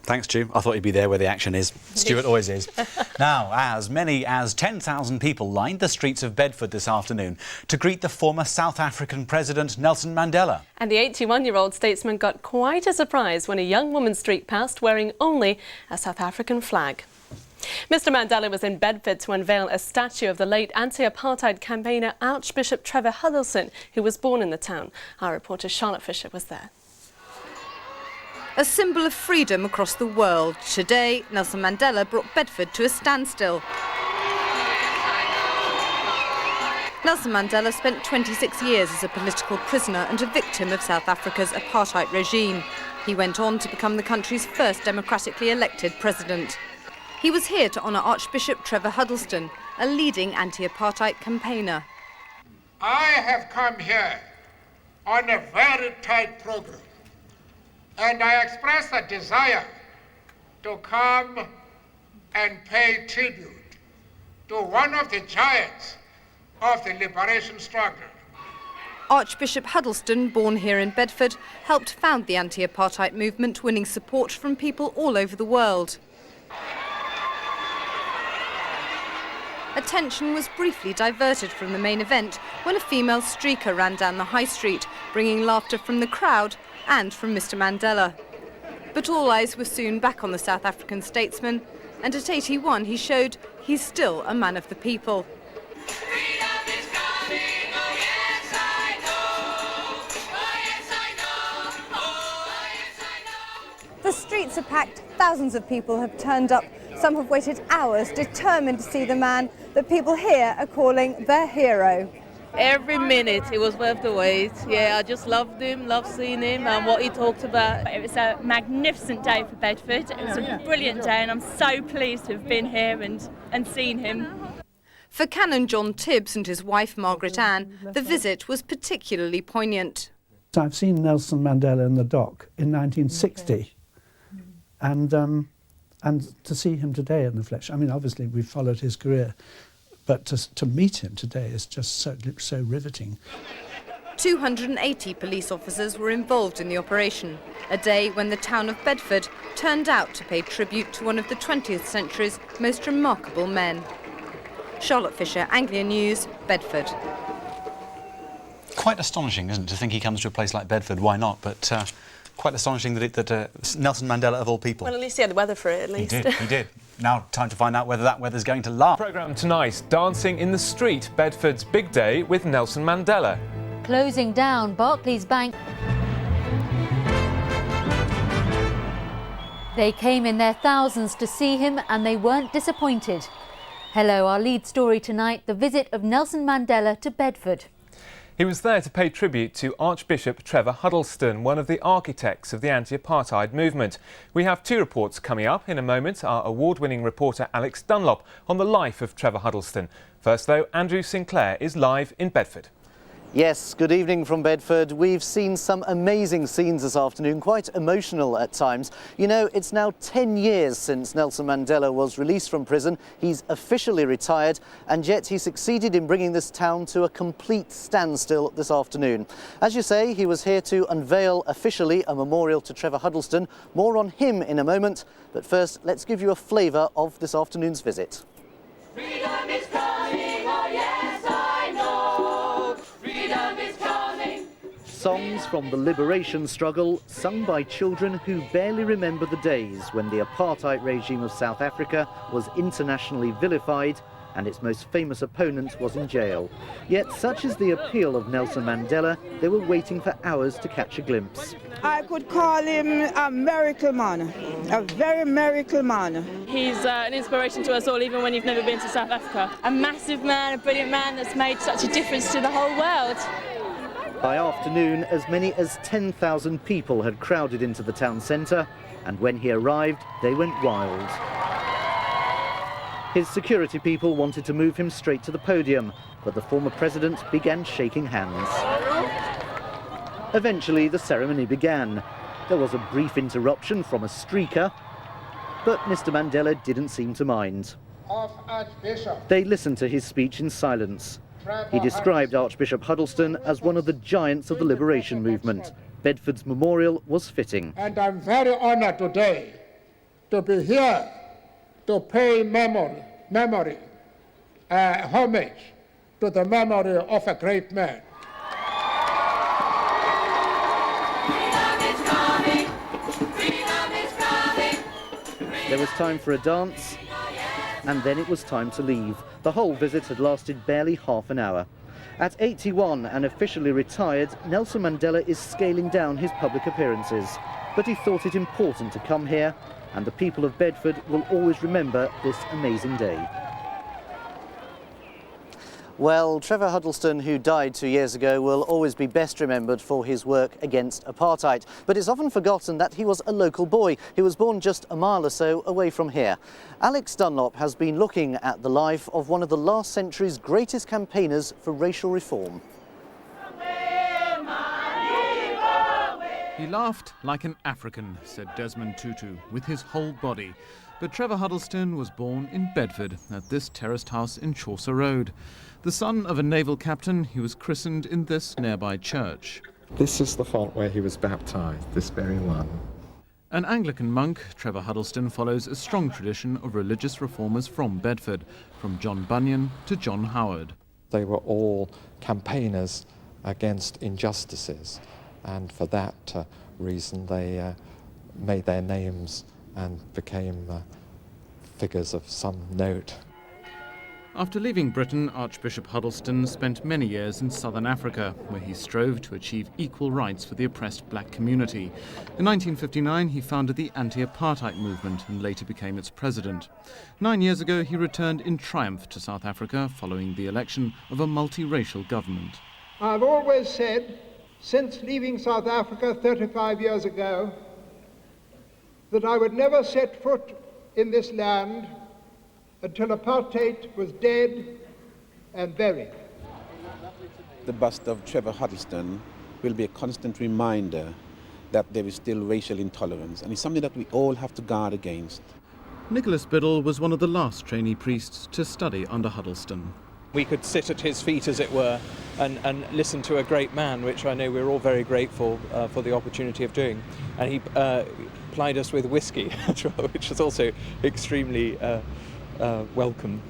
Thanks, Stu. I thought he'd be there where the action is. Stuart always is. Now, as many as 10,000 people lined the streets of Bedford this afternoon to greet the former South African President Nelson Mandela. And the 81-year-old statesman got quite a surprise when a young woman streaked past wearing only a South African flag. Mr Mandela was in Bedford to unveil a statue of the late anti-apartheid campaigner Archbishop Trevor Huddleston, who was born in the town. Our reporter Charlotte Fisher was there. A symbol of freedom across the world. Today, Nelson Mandela brought Bedford to a standstill. Nelson Mandela spent 26 years as a political prisoner and a victim of South Africa's apartheid regime. He went on to become the country's first democratically elected president. He was here to honour Archbishop Trevor Huddleston, a leading anti-apartheid campaigner. I have come here on a very tight programme. And I express a desire to come and pay tribute to one of the giants of the liberation struggle. Archbishop Huddleston, born here in Bedford, helped found the anti-apartheid movement, winning support from people all over the world. Attention was briefly diverted from the main event when a female streaker ran down the high street, bringing laughter from the crowd and from Mr Mandela. But all eyes were soon back on the South African statesman, and at 81 he showed he's still a man of the people. The streets are packed, thousands of people have turned up. Some have waited hours, determined to see the man that people here are calling their hero. Every minute, it was worth the wait. Yeah, I just loved him, loved seeing him and what he talked about. It was a magnificent day for Bedford. It was a brilliant day and I'm so pleased to have been here and seen him. For Canon John Tibbs and his wife Margaret Ann, the visit was particularly poignant. I've seen Nelson Mandela in the dock in 1960 and to see him today in the flesh, I mean obviously we've followed his career, but to meet him today is just so riveting. 280 police officers were involved in the operation, a day when the town of Bedford turned out to pay tribute to one of the 20th century's most remarkable men. Charlotte Fisher, Anglia News, Bedford. Quite astonishing, isn't it, to think he comes to a place like Bedford, why not? But quite astonishing that Nelson Mandela, of all people. Well, at least he had the weather for it, at least. He did. Now, time to find out whether that weather's going to last. Programme tonight, Dancing in the Street, Bedford's big day with Nelson Mandela. Closing down Barclays Bank. They came in their thousands to see him and they weren't disappointed. Hello, our lead story tonight, the visit of Nelson Mandela to Bedford. He was there to pay tribute to Archbishop Trevor Huddleston, one of the architects of the anti-apartheid movement. We have two reports coming up in a moment. Our award-winning reporter Alex Dunlop on the life of Trevor Huddleston. First though, Andrew Sinclair is live in Bedford. Yes, good evening from Bedford. We've seen some amazing scenes this afternoon, quite emotional at times. You know, it's now 10 years since Nelson Mandela was released from prison. He's officially retired, and yet he succeeded in bringing this town to a complete standstill this afternoon. As you say, he was here to unveil officially a memorial to Trevor Huddleston. More on him in a moment, but first, let's give you a flavour of this afternoon's visit. Freedom is coming, oh yes, I know. Freedom is coming. Songs from the liberation struggle, sung by children who barely remember the days when the apartheid regime of South Africa was internationally vilified and its most famous opponent was in jail. Yet such is the appeal of Nelson Mandela, they were waiting for hours to catch a glimpse. I could call him a miracle man, a very miracle man. He's an inspiration to us all, even when you've never been to South Africa. A massive man, a brilliant man that's made such a difference to the whole world. By afternoon, as many as 10,000 people had crowded into the town centre, and when he arrived, they went wild. His security people wanted to move him straight to the podium, but the former president began shaking hands. Eventually, the ceremony began. There was a brief interruption from a streaker, but Mr Mandela didn't seem to mind. They listened to his speech in silence. He described Archbishop Huddleston as one of the giants of the liberation movement. Bedford's memorial was fitting. And I'm very honoured today to be here to pay homage to the memory of a great man. There was time for a dance, and then it was time to leave. The whole visit had lasted barely half an hour. At 81 and officially retired, Nelson Mandela is scaling down his public appearances. But he thought it important to come here, and the people of Bedford will always remember this amazing day. Well, Trevor Huddleston, who died 2 years ago, will always be best remembered for his work against apartheid. But it's often forgotten that he was a local boy. He was born just a mile or so away from here. Alex Dunlop has been looking at the life of one of the last century's greatest campaigners for racial reform. He laughed like an African, said Desmond Tutu, with his whole body. But Trevor Huddleston was born in Bedford, at this terraced house in Chaucer Road. The son of a naval captain, he was christened in this nearby church. This is the font where he was baptised, this very one. An Anglican monk, Trevor Huddleston follows a strong tradition of religious reformers from Bedford, from John Bunyan to John Howard. They were all campaigners against injustices, and for that reason they made their names and became figures of some note. After leaving Britain, Archbishop Huddleston spent many years in southern Africa, where he strove to achieve equal rights for the oppressed black community. In 1959, he founded the anti-apartheid movement and later became its president. 9 years ago, he returned in triumph to South Africa following the election of a multiracial government. I've always said, since leaving South Africa 35 years ago, that I would never set foot in this land until apartheid was dead and buried. The bust of Trevor Huddleston will be a constant reminder that there is still racial intolerance, and it's something that we all have to guard against. Nicholas Biddle was one of the last trainee priests to study under Huddleston. We could sit at his feet, as it were, and listen to a great man, which I know we're all very grateful for the opportunity of doing. And he plied us with whiskey, which was also extremely welcome.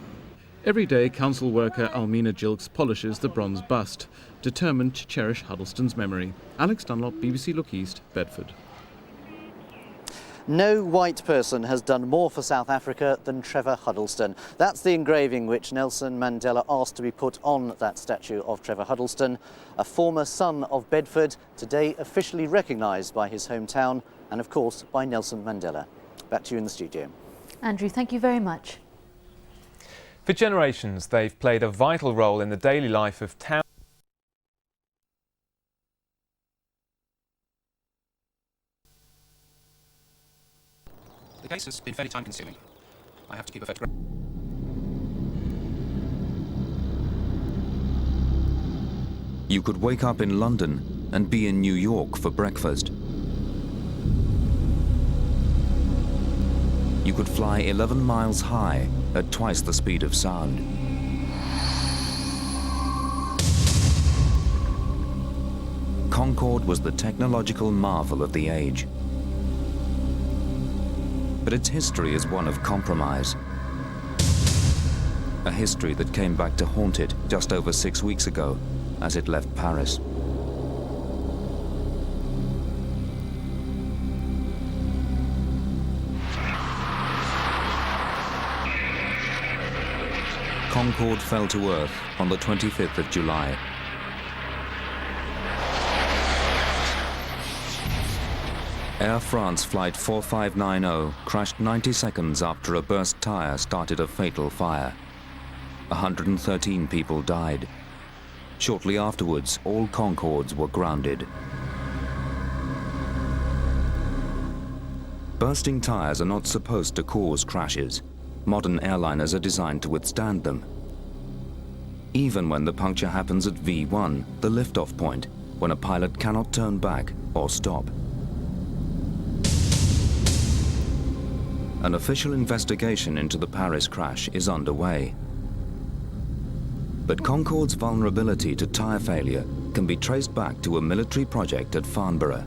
Every day, council worker Almina Gilks polishes the bronze bust, determined to cherish Huddleston's memory. Alex Dunlop, BBC Look East, Bedford. No white person has done more for South Africa than Trevor Huddleston. That's the engraving which Nelson Mandela asked to be put on that statue of Trevor Huddleston, a former son of Bedford, today officially recognised by his hometown and, of course, by Nelson Mandela. Back to you in the studio. Andrew, thank you very much. For generations, they've played a vital role in the daily life of town. The case has been fairly time-consuming. I have to keep a photograph. You could wake up in London and be in New York for breakfast. You could fly 11 miles high at twice the speed of sound. Concorde was the technological marvel of the age. But its history is one of compromise. A history that came back to haunt it just over 6 weeks ago as it left Paris. Concorde fell to Earth on the 25th of July. Air France Flight 4590 crashed 90 seconds after a burst tire started a fatal fire. 113 people died. Shortly afterwards, all Concordes were grounded. Bursting tires are not supposed to cause crashes. Modern airliners are designed to withstand them. Even when the puncture happens at V1, the liftoff point, when a pilot cannot turn back or stop. An official investigation into the Paris crash is underway. But Concorde's vulnerability to tire failure can be traced back to a military project at Farnborough.